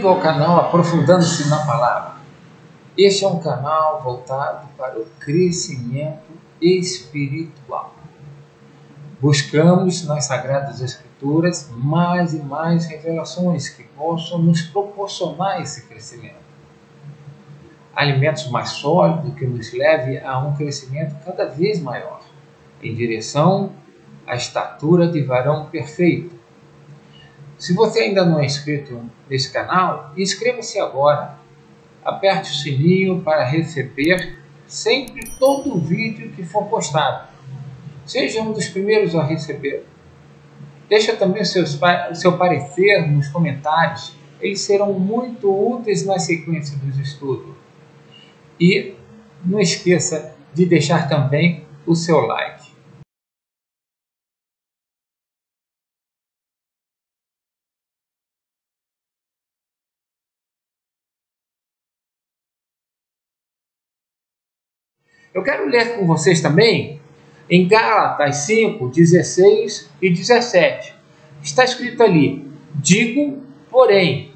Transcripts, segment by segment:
Bem-vindo ao canal Aprofundando-se na Palavra. Este é um canal voltado para o crescimento espiritual. Buscamos nas Sagradas Escrituras mais e mais revelações que possam nos proporcionar esse crescimento. Alimentos mais sólidos que nos leve a um crescimento cada vez maior, em direção à estatura de varão perfeito. Se você ainda não é inscrito nesse canal, inscreva-se agora. Aperte o sininho para receber sempre todo o vídeo que for postado. Seja um dos primeiros a receber. Deixa também o seu parecer nos comentários. Eles serão muito úteis na sequência dos estudos. E não esqueça de deixar também o seu like. Eu quero ler com vocês também em Gálatas 5, 16 e 17. Está escrito ali: digo, porém,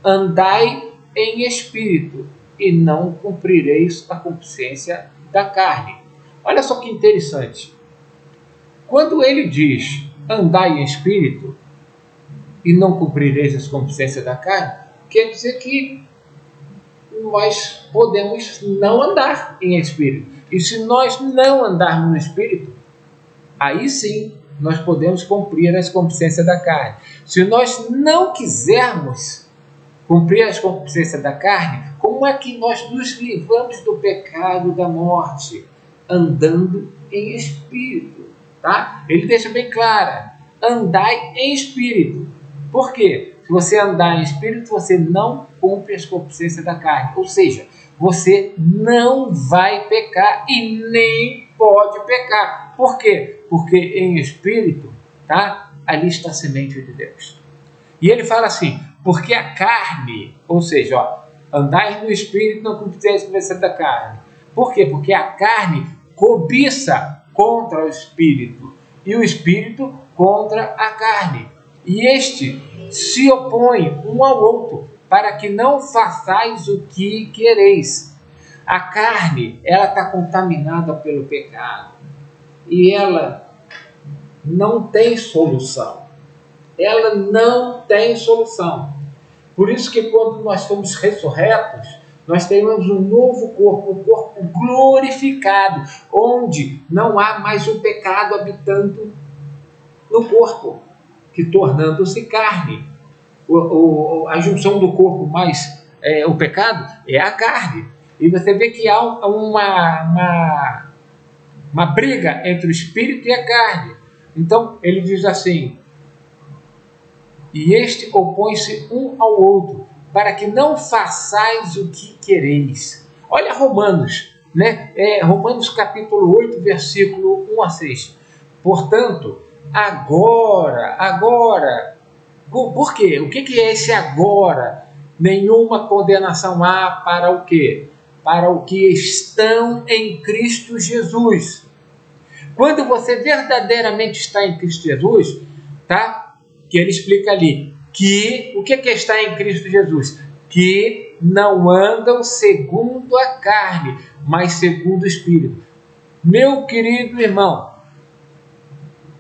andai em espírito e não cumprireis a concupiscência da carne. Olha só que interessante. Quando ele diz andai em espírito e não cumprireis as concupiscências da carne, quer dizer que nós podemos não andar em espírito. E se nós não andarmos no espírito, aí sim nós podemos cumprir as concupiscências da carne. Se nós não quisermos cumprir as concupiscências da carne, como é que nós nos livramos do pecado da morte? Andando em espírito, tá? Ele deixa bem claro: andai em espírito. Por quê? Se você andar em espírito, você não cumpre as concupiscências da carne. Ou seja, você não vai pecar e nem pode pecar. Por quê? Porque em espírito, tá? Ali está a semente de Deus. E ele fala assim: porque a carne, ou seja, andai no espírito, não cumprireis as concupiscências da carne. Por quê? Porque a carne cobiça contra o espírito e o espírito contra a carne. E este se opõe um ao outro, para que não façais o que quereis. A carne, ela está contaminada pelo pecado. E ela não tem solução. Ela não tem solução. Por isso que quando nós somos ressurretos, nós temos um novo corpo, um corpo glorificado, onde não há mais o pecado habitando no corpo, que tornando-se carne. A junção do corpo mais o pecado é a carne. E você vê que há uma briga entre o espírito e a carne. Então ele diz assim: e este opõe-se um ao outro, para que não façais o que quereis. Olha Romanos, né? Romanos capítulo 8, versículo 1 a 6. Portanto, agora, por quê? O que é esse agora? Nenhuma condenação há para o quê? Para o que estão em Cristo Jesus. Quando você verdadeiramente está em Cristo Jesus, tá? Que ele explica ali que o que é estar em Cristo Jesus? Que não andam segundo a carne, mas segundo o Espírito. Meu querido irmão,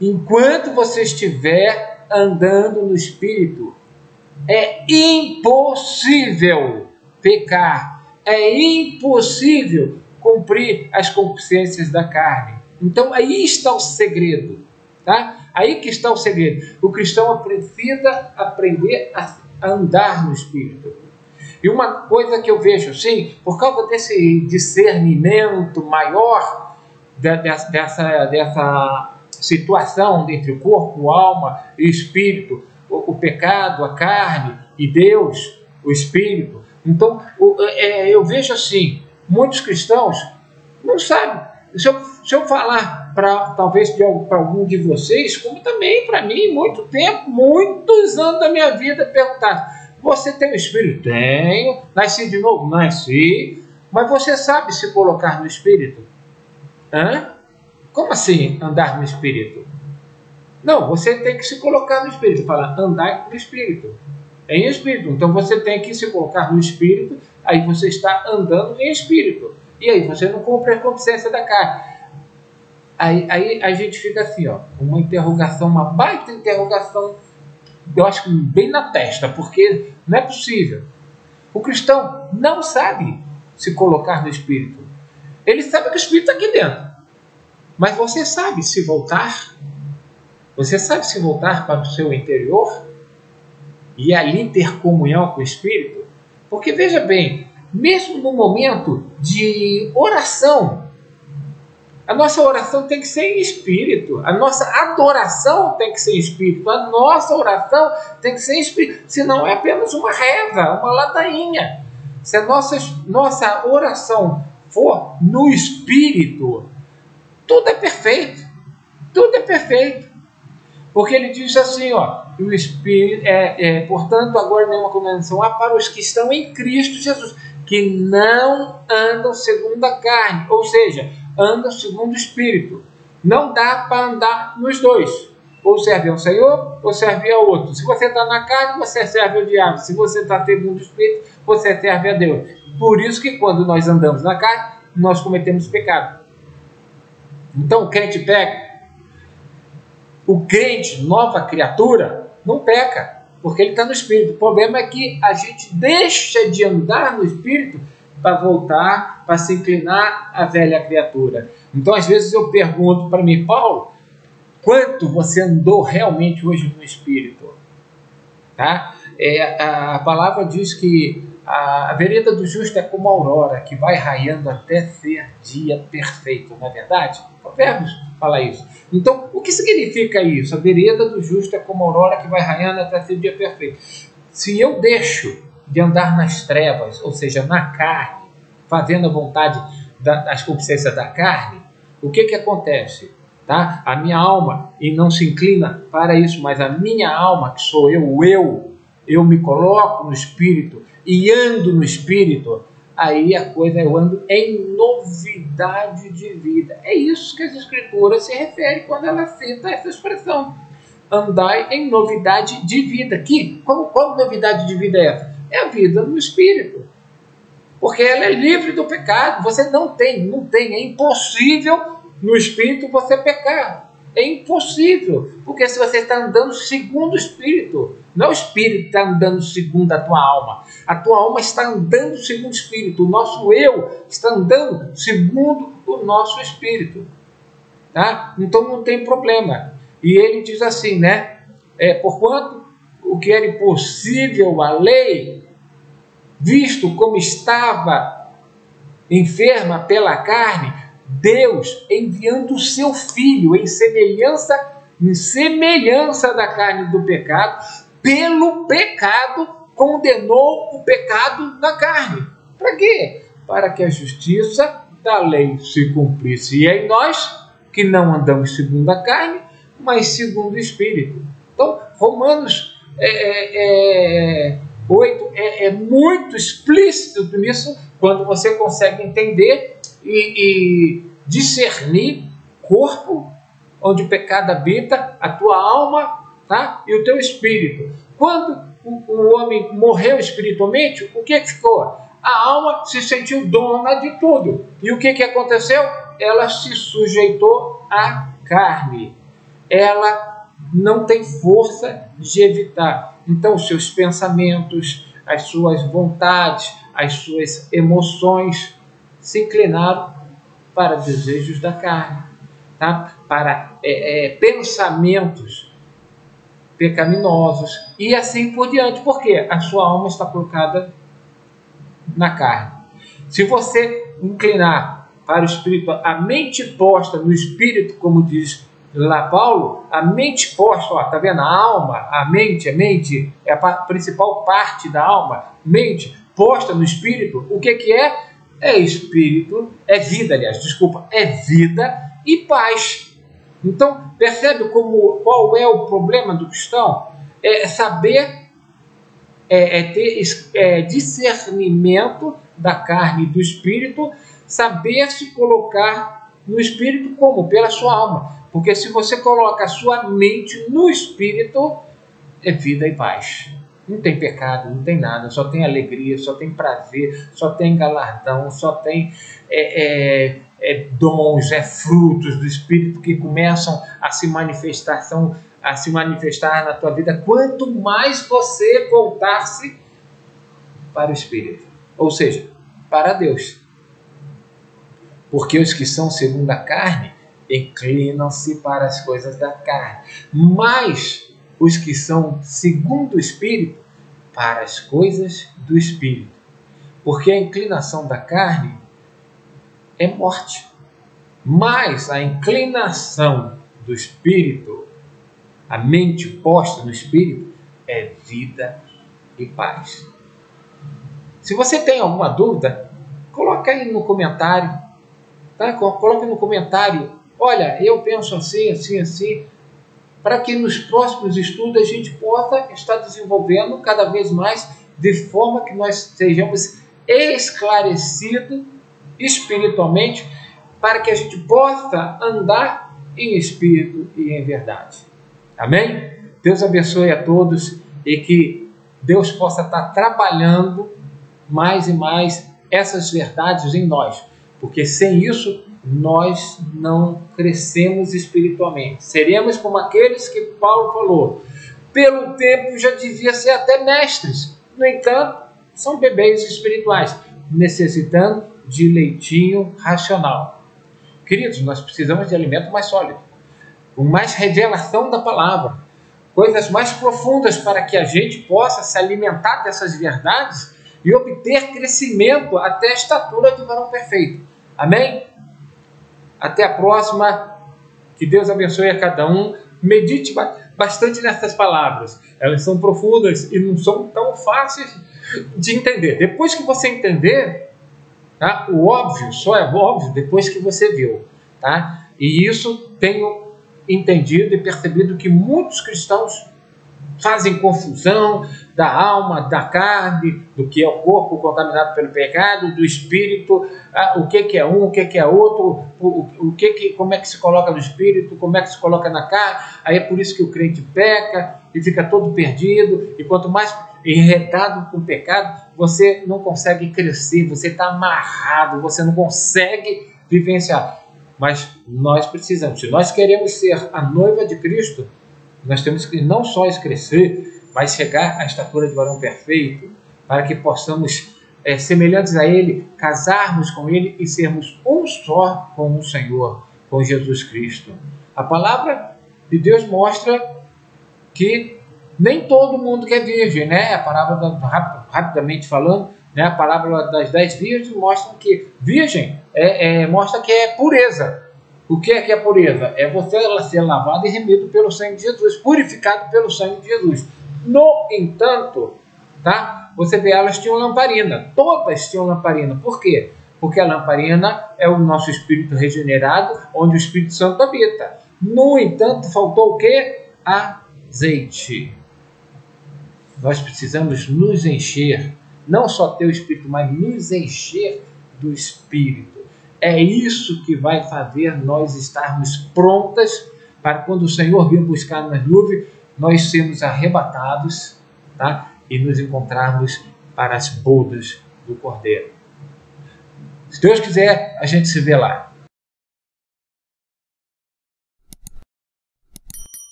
enquanto você estiver andando no Espírito, é impossível pecar, é impossível cumprir as concupiscências da carne. Então aí está o segredo, tá? Aí que está o segredo. O cristão precisa aprender a andar no Espírito. E uma coisa que eu vejo, sim, por causa desse discernimento maior dessa situação entre o corpo, a alma e o espírito, o pecado, a carne e Deus, o espírito. Então, eu vejo assim, muitos cristãos não sabem. Se eu falar talvez para algum de vocês, como também para mim, muito tempo, muitos anos da minha vida, perguntar: você tem o espírito? Tenho. Nasci de novo? Nasci. Mas você sabe se colocar no espírito? Hã? Como assim andar no espírito? Não, você tem que se colocar no espírito. Falar, andar no espírito. em espírito. Então você tem que se colocar no espírito, aí você está andando em espírito. E aí você não cumpre a consciência da carne. Aí a gente fica assim, ó, uma interrogação, uma baita interrogação, eu acho que bem na testa, porque não é possível. O cristão não sabe se colocar no espírito. Ele sabe que o espírito está aqui dentro. Mas você sabe se voltar? Você sabe se voltar para o seu interior? E ali ter comunhão com o espírito? Porque veja bem, mesmo no momento de oração, a nossa oração tem que ser em espírito. A nossa adoração tem que ser em espírito. A nossa oração tem que ser em espírito. Senão é apenas uma reza, uma ladainha. Se a nossa oração for no espírito, tudo é perfeito. Tudo é perfeito. Porque ele diz assim, ó, o espírito portanto, agora nenhuma condenação há para os que estão em Cristo Jesus, que não andam segundo a carne, ou seja, andam segundo o espírito. Não dá para andar nos dois. Ou serve ao Senhor, ou serve ao outro. Se você está na carne, você serve ao diabo. Se você está segundo o espírito, você serve a Deus. Por isso que quando nós andamos na carne, nós cometemos pecado. Então o crente peca. O crente, nova criatura, não peca, porque ele está no espírito. O problema é que a gente deixa de andar no espírito para voltar, para se inclinar à velha criatura. Então, às vezes eu pergunto para mim, Paulo, quanto você andou realmente hoje no espírito? Tá? A palavra diz que a vereda do justo é como a aurora, que vai raiando até ser dia perfeito, não é verdade? Provérbios fala isso. Então, o que significa isso? A vereda do justo é como a aurora que vai raiando até ser dia perfeito. Se eu deixo de andar nas trevas, ou seja, na carne, fazendo a vontade das concupiscências da carne, o que acontece? Tá? A minha alma, e não se inclina para isso, mas a minha alma, que sou eu me coloco no espírito e ando no espírito, aí a coisa eu ando em novidade de vida. É isso que as escrituras se referem quando ela cita essa expressão. Andai em novidade de vida. Qual novidade de vida é essa? É a vida no espírito. Porque ela é livre do pecado. Você não tem, é impossível no espírito você pecar. É impossível, porque se você está andando segundo o espírito, não é o espírito que está andando segundo a tua alma está andando segundo o espírito, o nosso eu está andando segundo o nosso espírito, tá? Então não tem problema. E ele diz assim, né? Porquanto o que era impossível à lei, visto como estava enferma pela carne, Deus, enviando o seu Filho em semelhança da carne do pecado, pelo pecado condenou o pecado na carne. Para quê? Para que a justiça da lei se cumprisse. E em nós, que não andamos segundo a carne, mas segundo o Espírito. Então, Romanos 8 é muito explícito nisso, quando você consegue entender e discernir corpo, onde o pecado habita, a tua alma, tá? E o teu espírito. Quando o homem morreu espiritualmente, o que ficou? A alma se sentiu dona de tudo. E o que aconteceu? Ela se sujeitou à carne. Ela não tem força de evitar. Então, os seus pensamentos, as suas vontades, as suas emoções se inclinaram para desejos da carne, tá? Para pensamentos pecaminosos e assim por diante, porque a sua alma está colocada na carne. Se você inclinar para o espírito, a mente posta no espírito, como diz lá Paulo, a mente posta, ó, tá vendo? A alma, a mente é a principal parte da alma, mente posta no espírito, o que é? É espírito, é vida e paz. Então, percebe qual é o problema do cristão? É saber, ter discernimento da carne e do espírito, saber se colocar no espírito como? Pela sua alma. Porque se você coloca a sua mente no espírito, é vida e paz. Não tem pecado, não tem nada, só tem alegria, só tem prazer, só tem galardão, só tem dons, frutos do Espírito que começam a se manifestar na tua vida, quanto mais você voltar-se para o Espírito, ou seja, para Deus. Porque os que são segundo a carne inclinam-se para as coisas da carne, mas os que são segundo o Espírito para as coisas do Espírito. Porque a inclinação da carne é morte, mas a inclinação do Espírito, a mente posta no Espírito, é vida e paz. Se você tem alguma dúvida, coloca aí no comentário, tá? Coloca no comentário, olha, eu penso assim, assim, assim, para que nos próximos estudos a gente possa estar desenvolvendo cada vez mais, de forma que nós sejamos esclarecidos espiritualmente, para que a gente possa andar em espírito e em verdade. Amém? Deus abençoe a todos e que Deus possa estar trabalhando mais e mais essas verdades em nós, porque sem isso nós não crescemos espiritualmente. Seremos como aqueles que Paulo falou, pelo tempo já devia ser até mestres, no entanto, são bebês espirituais, necessitando de leitinho racional. Queridos, nós precisamos de alimento mais sólido, com mais revelação da palavra, coisas mais profundas para que a gente possa se alimentar dessas verdades e obter crescimento até a estatura de varão perfeito. Amém? Até a próxima. Que Deus abençoe a cada um. Medite bastante nessas palavras. Elas são profundas e não são tão fáceis de entender. Depois que você entender, tá? O óbvio só é óbvio depois que você viu. Tá? E isso tenho entendido e percebido que muitos cristãos fazem confusão da alma, da carne, do que é o corpo contaminado pelo pecado, do espírito, o que é um, o que é outro, como é que se coloca no espírito, como é que se coloca na carne. Aí é por isso que o crente peca e fica todo perdido, e quanto mais enredado com o pecado, você não consegue crescer, você está amarrado, você não consegue vivenciar. Mas nós precisamos, se nós queremos ser a noiva de Cristo, nós temos que não só crescer, mas chegar à estatura de varão perfeito, para que possamos, semelhantes a Ele, casarmos com Ele e sermos um só com o Senhor, com Jesus Cristo. A palavra de Deus mostra que nem todo mundo que é virgem, né? A palavra, rapidamente falando, né? A palavra das 10 virgens mostra que virgem mostra que é pureza. O que é pureza? É você ser lavado e remido pelo sangue de Jesus, purificado pelo sangue de Jesus. No entanto, tá? Você vê, elas tinham lamparina, todas tinham lamparina. Por quê? Porque a lamparina é o nosso espírito regenerado, onde o Espírito Santo habita. No entanto, faltou o quê? Azeite. Nós precisamos nos encher, não só ter o Espírito, mas nos encher do Espírito. É isso que vai fazer nós estarmos prontas para quando o Senhor vir buscar nas nuvens, nós sermos arrebatados, tá? E nos encontrarmos para as bodas do Cordeiro. Se Deus quiser, a gente se vê lá.